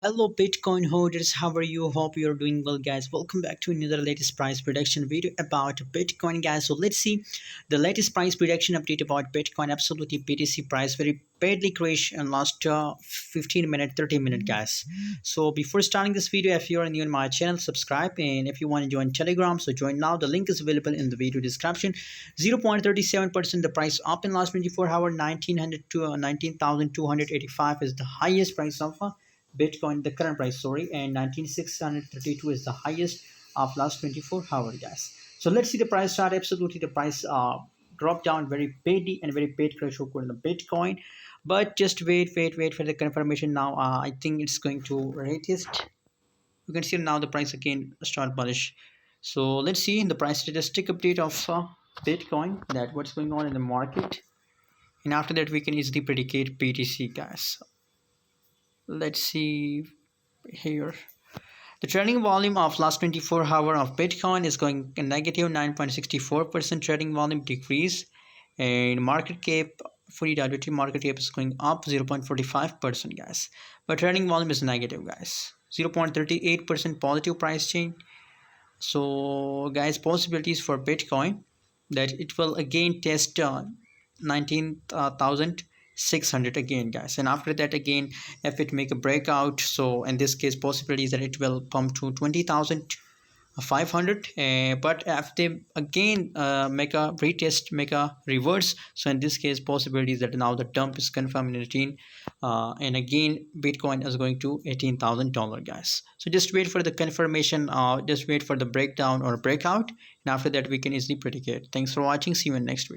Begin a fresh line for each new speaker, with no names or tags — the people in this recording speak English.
Hello Bitcoin holders, how are you? Hope you're doing well, guys. Welcome back to another latest price prediction video about Bitcoin, guys. So let's see the latest price prediction update about Bitcoin. Absolutely, BTC price very badly crashed in last 15 minute 30-minute, guys. So before starting this video, if you're new in my channel, subscribe, and if you want to join Telegram, so join now. The link is available in the video description. 0.37% the price up in last 24 hours. 1900 to 19,285 is the highest price of Bitcoin, the current price, sorry, and 19,632 is the highest of last 24 hours, guys. So let's see the price chart. Absolutely, the price dropped down very badly and very bad crash occurred in the Bitcoin. But just wait for the confirmation now. I think it's going to retest. You can see now the price again start bullish. So let's see in the price statistic update of Bitcoin that what's going on in the market. And after that, we can easily predicate BTC, guys. Let's see here. The trading volume of last 24 hours of Bitcoin is going negative 9.64% trading volume decrease, and market cap fully diluted market cap is going up 0.45%, guys. But trading volume is negative, guys. 0.38% positive price change. So guys, possibilities for Bitcoin that it will again test 19,600 again, guys, and after that again if it make a breakout, so in this case possibilities that it will pump to 20,500, but if they again make a retest, make a reverse, so in this case possibilities that now the dump is confirmed in 18, and again Bitcoin is going to $18,000, guys. So just wait for the confirmation, just wait for the breakdown or breakout, and after that we can easily predict it. Thanks for watching. See you in next video.